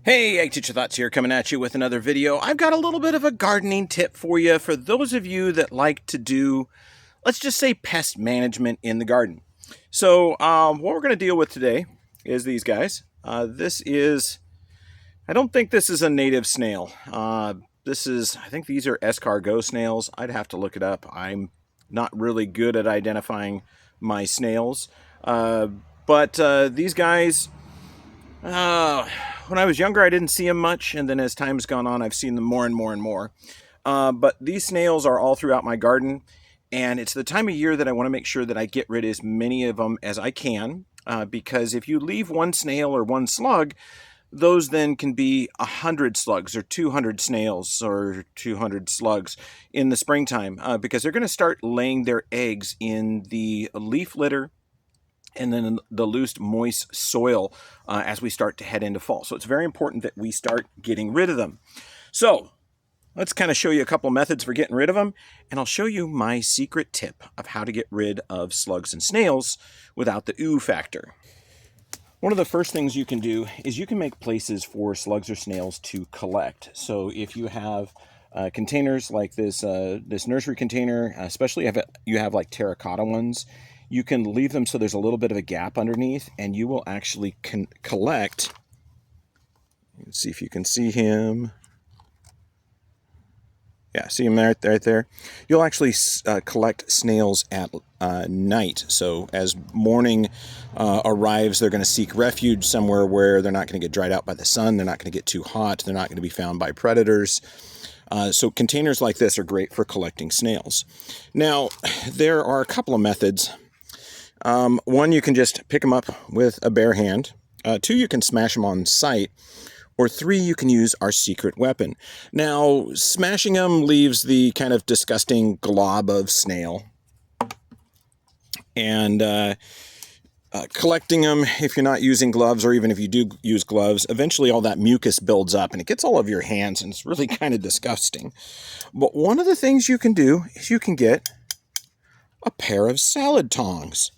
Hey, Ag Teacher Thoughts here, coming at you with another video. I've got a little bit of a gardening tip for you for those of you that like to do, let's just say, pest management in the garden. So what we're going to deal with today is these guys. I don't think this is a native snail. I think these are escargot snails. I'd have to look it up. I'm not really good at identifying my snails. But these guys... when I was younger, I didn't see them much, and then as time's gone on, I've seen them more and more and more. But these snails are all throughout my garden, and it's the time of year that I want to make sure that I get rid of as many of them as I can, because if you leave one snail or one slug, those then can be 100 slugs or 200 snails or 200 slugs in the springtime, because they're going to start laying their eggs in the leaf litter and then the loose, moist soil as we start to head into fall. So it's very important that we start getting rid of them. So let's kind of show you a couple methods for getting rid of them, and I'll show you my secret tip of how to get rid of slugs and snails without the ooh factor. One of the first things you can do is you can make places for slugs or snails to collect. So if you have containers like this nursery container, especially if you have like terracotta ones, you can leave them so there's a little bit of a gap underneath, and you will actually collect. Let's see if you can see him. Yeah, see him right there? You'll actually collect snails at night. So as morning arrives, they're going to seek refuge somewhere where they're not going to get dried out by the sun. They're not going to get too hot. They're not going to be found by predators. So containers like this are great for collecting snails. Now, there are a couple of methods. One, you can just pick them up with a bare hand. Two, you can smash them on site. Or three, you can use our secret weapon. Now, smashing them leaves the kind of disgusting glob of snail. And collecting them, if you're not using gloves, or even if you do use gloves, eventually all that mucus builds up and it gets all over your hands, and it's really kind of disgusting. But one of the things you can do is you can get a pair of salad tongs.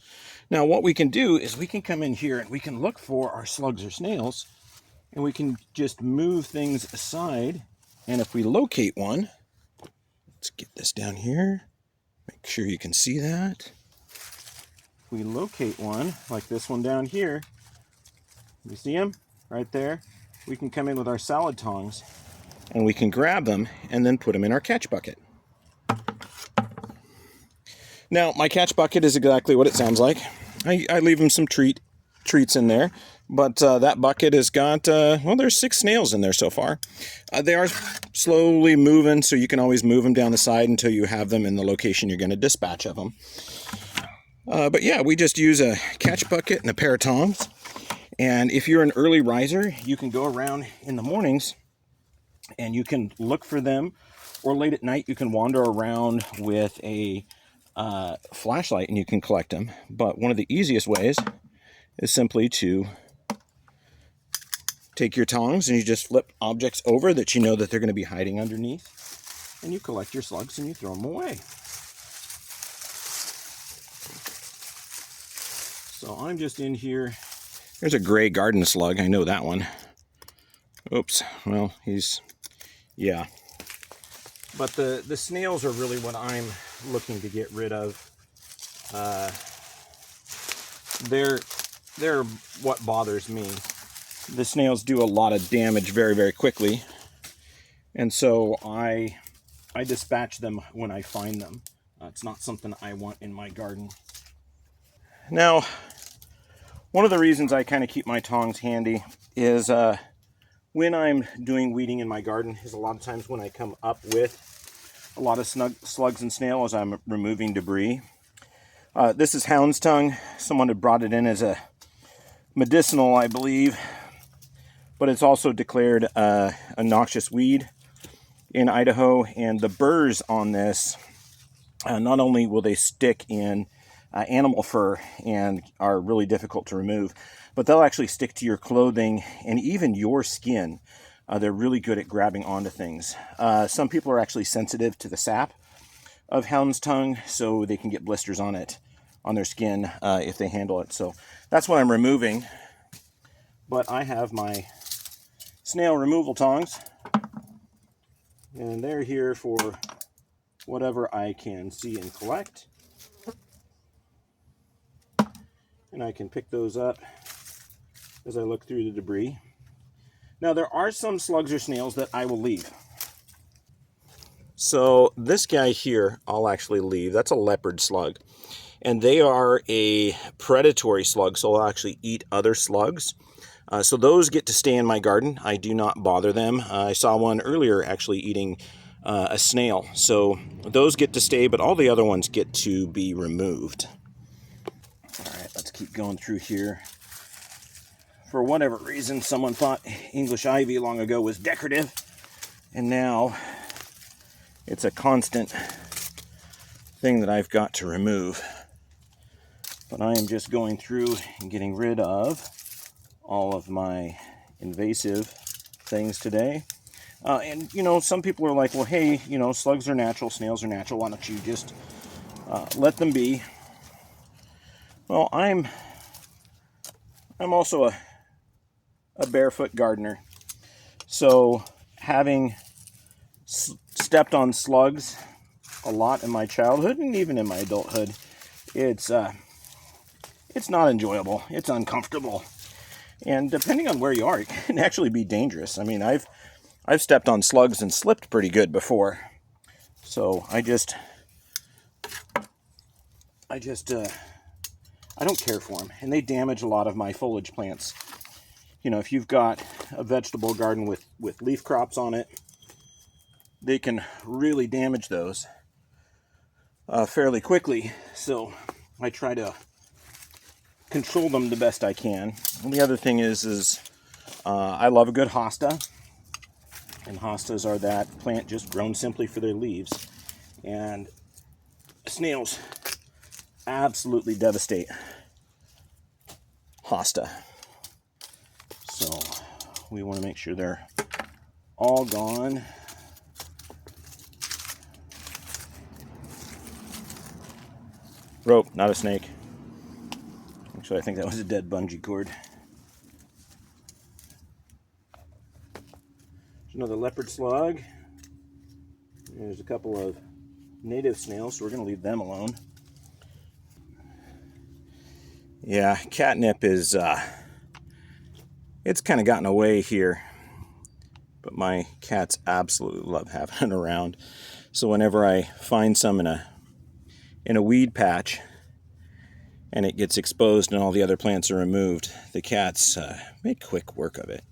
Now, what we can do is we can come in here and we can look for our slugs or snails, and we can just move things aside. And if we locate one, let's get this down here, make sure you can see that. If we locate one, like this one down here, you see him right there? We can come in with our salad tongs and we can grab them and then put them in our catch bucket. Now, my catch bucket is exactly what it sounds like. I leave them some treats in there, but that bucket has got, well, there's 6 snails in there so far. They are slowly moving, so you can always move them down the side until you have them in the location you're going to dispatch of them. But yeah, we just use a catch bucket and a pair of tongs. And if you're an early riser, you can go around in the mornings and you can look for them, or late at night you can wander around with a flashlight and you can collect them. But one of the easiest ways is simply to take your tongs and you just flip objects over that you know that they're going to be hiding underneath, and you collect your slugs and you throw them away. So I'm just in here. There's a gray garden slug. I know that one. Oops. Well, yeah. But the snails are really what I'm looking to get rid of. They're what bothers me. The snails do a lot of damage very, very quickly. And so I dispatch them when I find them. It's not something I want in my garden. Now, one of the reasons I kind of keep my tongs handy is when I'm doing weeding in my garden is a lot of times when I come up with a lot of slugs and snails, I'm removing debris. This is hound's tongue. Someone had brought it in as a medicinal, I believe, but it's also declared a noxious weed in Idaho. And the burrs on this, not only will they stick in animal fur and are really difficult to remove, but they'll actually stick to your clothing and even your skin. They're really good at grabbing onto things. Some people are actually sensitive to the sap of hound's tongue, so they can get blisters on their skin if they handle it. So that's what I'm removing. But I have my snail removal tongs, and they're here for whatever I can see and collect. And I can pick those up as I look through the debris. Now, there are some slugs or snails that I will leave. So this guy here, I'll actually leave. That's a leopard slug. And they are a predatory slug, so they'll actually eat other slugs. So those get to stay in my garden. I do not bother them. I saw one earlier actually eating a snail. So those get to stay, but all the other ones get to be removed. All right, let's keep going through here. For whatever reason, someone thought English ivy long ago was decorative, and now it's a constant thing that I've got to remove. But I am just going through and getting rid of all of my invasive things today. And, you know, some people are like, well, hey, you know, slugs are natural, snails are natural, why don't you just let them be? Well, I'm also a barefoot gardener. So having stepped on slugs a lot in my childhood and even in my adulthood, it's not enjoyable. It's uncomfortable. And depending on where you are, it can actually be dangerous. I mean, I've stepped on slugs and slipped pretty good before. So I don't care for them, and they damage a lot of my foliage plants. You know, if you've got a vegetable garden with leaf crops on it, they can really damage those fairly quickly. So I try to control them the best I can. And the other thing is I love a good hosta, and hostas are that plant just grown simply for their leaves. And snails absolutely devastate hosta. So we want to make sure they're all gone. Rope, not a snake. Actually, I think that was a dead bungee cord. There's another leopard slug. There's a couple of native snails, so we're going to leave them alone. Yeah, catnip is, it's kind of gotten away here, but my cats absolutely love having it around. So whenever I find some in a weed patch and it gets exposed and all the other plants are removed, the cats make quick work of it.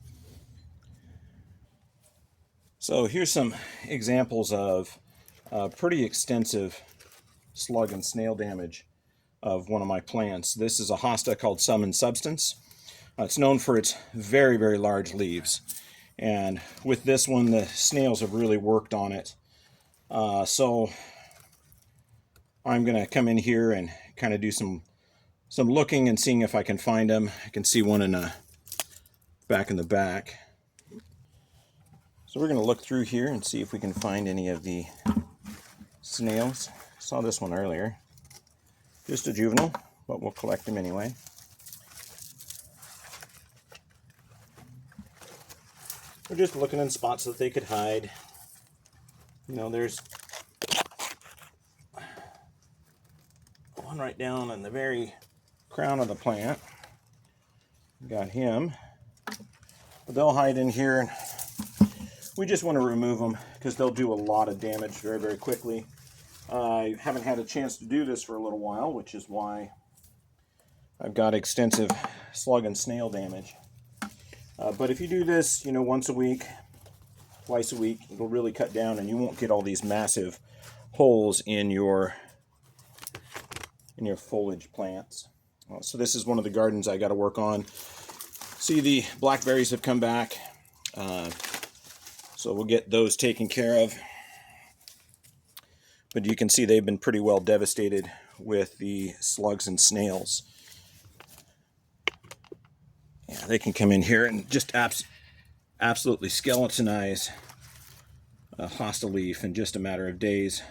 So here's some examples of pretty extensive slug and snail damage of one of my plants. This is a hosta called Sum and Substance. It's known for its very, very large leaves. And with this one, the snails have really worked on it. So I'm going to come in here and kind of do some looking and seeing if I can find them. I can see one back in the back. So we're going to look through here and see if we can find any of the snails. Saw this one earlier. Just a juvenile, but we'll collect them anyway. We're just looking in spots that they could hide. You know, there's one right down in the very crown of the plant. Got him. But they'll hide in here, and we just want to remove them because they'll do a lot of damage very, very quickly. I haven't had a chance to do this for a little while, which is why I've got extensive slug and snail damage. But if you do this, you know, once a week, twice a week, it'll really cut down and you won't get all these massive holes in your foliage plants. So this is one of the gardens I got to work on. See, the blackberries have come back. So we'll get those taken care of. But you can see they've been pretty well devastated with the slugs and snails. Yeah, they can come in here and just absolutely skeletonize a hosta leaf in just a matter of days.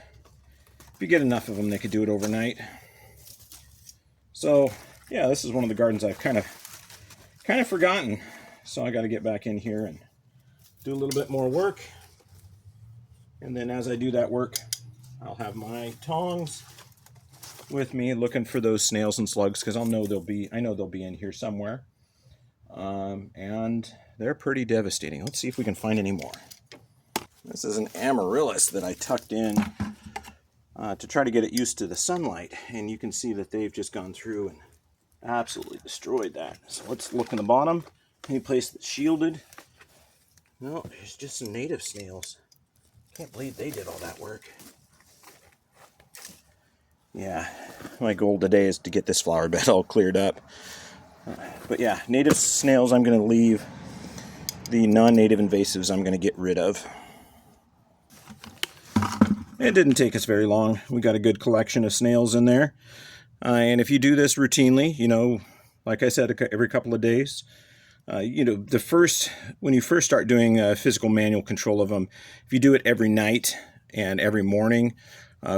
If you get enough of them, they could do it overnight. So, yeah, this is one of the gardens I've kind of forgotten. So I got to get back in here and do a little bit more work. And then as I do that work, I'll have my tongs with me looking for those snails and slugs, because I know they'll be in here somewhere. And they're pretty devastating. Let's see if we can find any more. This is an amaryllis that I tucked in to try to get it used to the sunlight, and you can see that they've just gone through and absolutely destroyed that. So let's look in the bottom. Any place that's shielded? No, there's just some native snails. Can't believe they did all that work. Yeah, my goal today is to get this flower bed all cleared up. But yeah, native snails I'm going to leave. The non-native invasives I'm going to get rid of. It didn't take us very long. We got a good collection of snails in there. And if you do this routinely, you know, like I said, every couple of days, you know, when you first start doing physical manual control of them, if you do it every night and every morning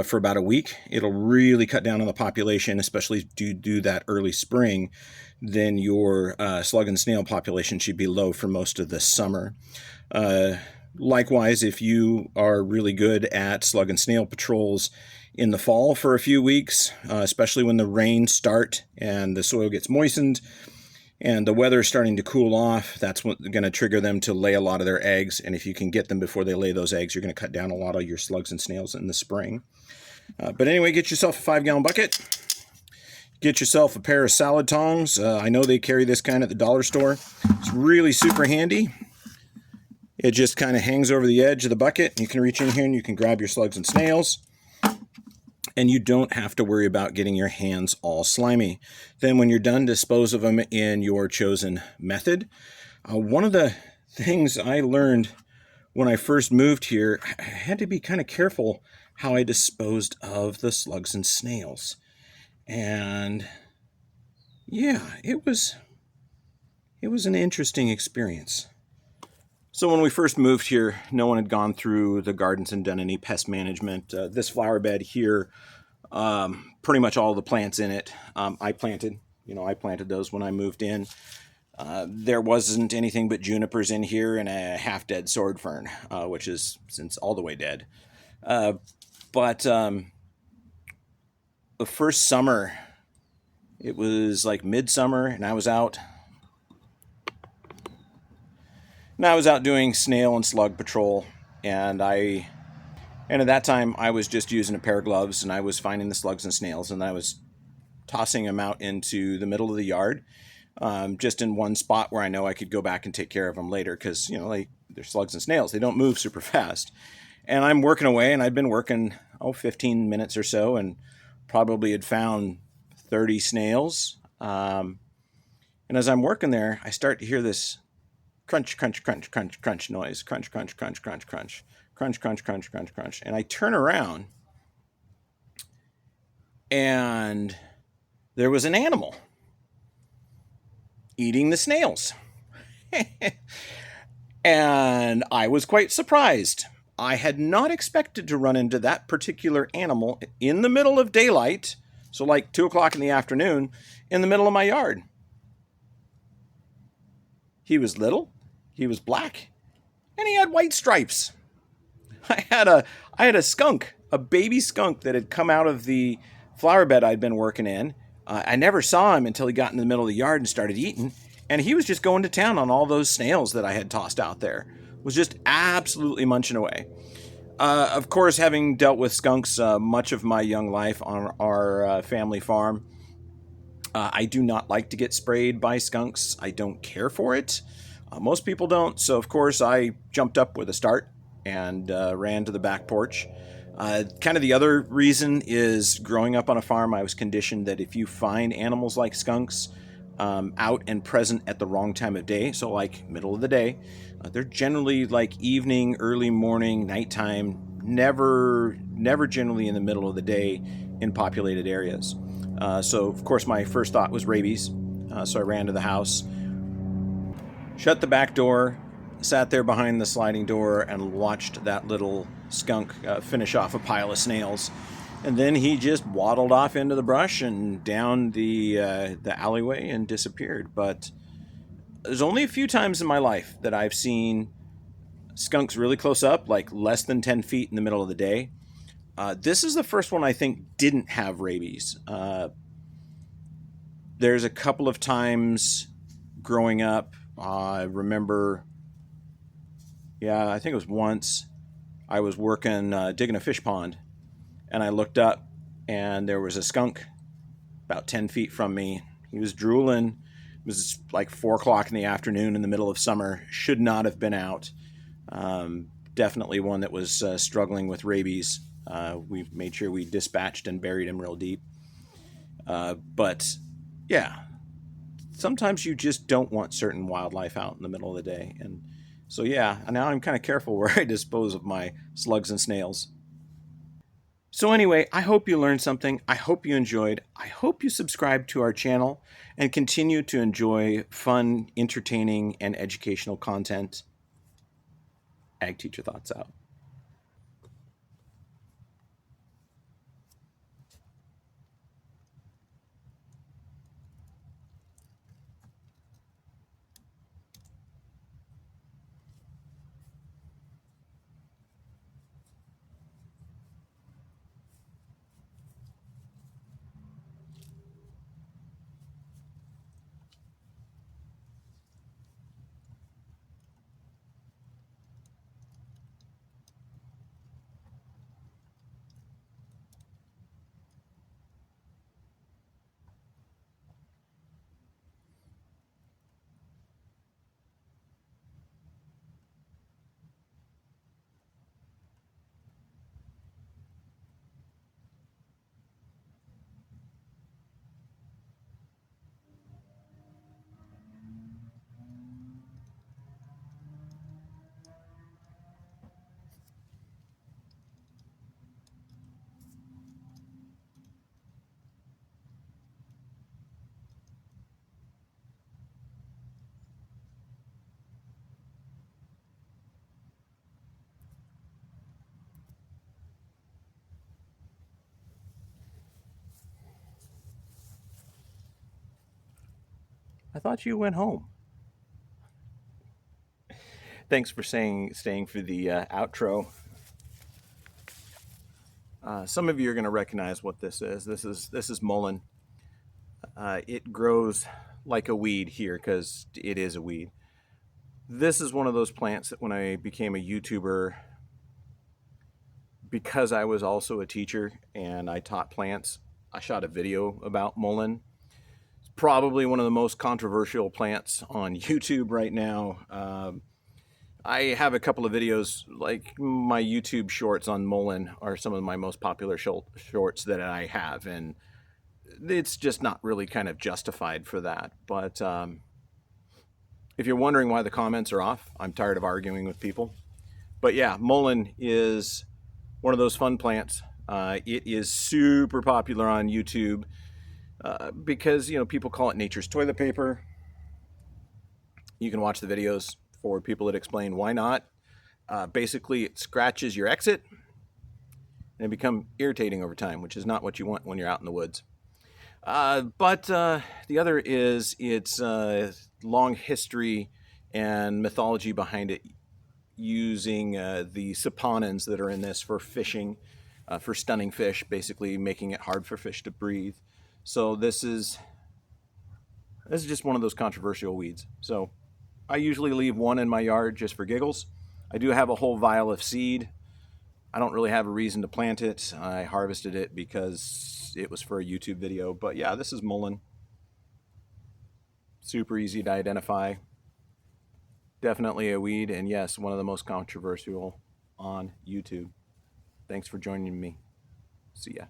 for about a week, it'll really cut down on the population, especially if you do that early spring. Then your slug and snail population should be low for most of the summer. Likewise, if you are really good at slug and snail patrols in the fall for a few weeks, especially when the rains start and the soil gets moistened and the weather is starting to cool off, that's what's going to trigger them to lay a lot of their eggs. And if you can get them before they lay those eggs, you're going to cut down a lot of your slugs and snails in the spring. But anyway, get yourself a 5-gallon bucket. Get yourself a pair of salad tongs. I know they carry this kind at the dollar store. It's really super handy. It just kind of hangs over the edge of the bucket. You can reach in here and you can grab your slugs and snails. And you don't have to worry about getting your hands all slimy. Then when you're done, dispose of them in your chosen method. One of the things I learned when I first moved here, I had to be kind of careful how I disposed of the slugs and snails. And yeah, it was an interesting experience. So when we first moved here, no one had gone through the gardens and done any pest management. This flower bed here, pretty much all the plants in it, I planted. You know, I planted those when I moved in. There wasn't anything but junipers in here and a half-dead sword fern, which is since all the way dead. But the first summer, it was like midsummer, and I was out doing snail and slug patrol, and at that time I was just using a pair of gloves, and I was finding the slugs and snails, and I was tossing them out into the middle of the yard, just in one spot where I know I could go back and take care of them later, because, you know, they're slugs and snails. They don't move super fast. And I'm working away, and I've been working, 15 minutes or so, and probably had found 30 snails. And as I'm working there, I start to hear this crunch, crunch, crunch, crunch, crunch noise. Crunch, crunch, crunch, crunch, crunch. Crunch, crunch, crunch, crunch, crunch. And I turn around, and there was an animal eating the snails. And I was quite surprised. I had not expected to run into that particular animal in the middle of daylight, so like 2 o'clock in the afternoon, in the middle of my yard. He was little, he was black, and he had white stripes. I had a skunk, a baby skunk that had come out of the flower bed I'd been working in. I never saw him until he got in the middle of the yard and started eating, and he was just going to town on all those snails that I had tossed out there. Was just absolutely munching away. Of course, having dealt with skunks much of my young life on our family farm, I do not like to get sprayed by skunks. I don't care for it. Most people don't, so of course I jumped up with a start and ran to the back porch. Kind of the other reason is, growing up on a farm, I was conditioned that if you find animals like skunks out and present at the wrong time of day, so like middle of the day, they're generally like evening, early morning, nighttime, never generally in the middle of the day in populated areas. So of course my first thought was rabies. So I ran to the house, shut the back door, sat there behind the sliding door and watched that little skunk finish off a pile of snails. And then he just waddled off into the brush and down the alleyway and disappeared. But there's only a few times in my life that I've seen skunks really close up, like less than 10 feet in the middle of the day. This is the first one I think didn't have rabies. There's a couple of times growing up, I remember, yeah, I think it was once I was working, digging a fish pond, and I looked up and there was a skunk about 10 feet from me. He was drooling. It was like 4 o'clock in the afternoon in the middle of summer. Should not have been out. Definitely one that was struggling with rabies. We made sure we dispatched and buried him real deep. But yeah, sometimes you just don't want certain wildlife out in the middle of the day. And so, yeah, now I'm kind of careful where I dispose of my slugs and snails. So, anyway, I hope you learned something. I hope you enjoyed. I hope you subscribe to our channel and continue to enjoy fun, entertaining, and educational content. Ag Teacher Thoughts out. I thought you went home. Thanks for staying for the outro. Some of you are going to recognize what this is. This is mullein. It grows like a weed here because it is a weed. This is one of those plants that when I became a YouTuber, because I was also a teacher and I taught plants, I shot a video about mullein. It's probably one of the most controversial plants on YouTube right now. I have a couple of videos, like my YouTube shorts on mullein are some of my most popular shorts that I have, and it's just not really kind of justified for that. But if you're wondering why the comments are off, I'm tired of arguing with people. But yeah, mullein is one of those fun plants. It is super popular on YouTube because people call it nature's toilet paper. You can watch the videos for people that explain why not. Basically, it scratches your exit and become irritating over time, which is not what you want when you're out in the woods. But the other is its long history and mythology behind it, using the saponins that are in this for fishing, for stunning fish, basically making it hard for fish to breathe. So this is just one of those controversial weeds. So I usually leave one in my yard just for giggles. I do have a whole vial of seed. I don't really have a reason to plant it. I harvested it because it was for a YouTube video. But yeah, this is mullein. Super easy to identify. Definitely a weed, and yes, one of the most controversial on YouTube. Thanks for joining me. See ya.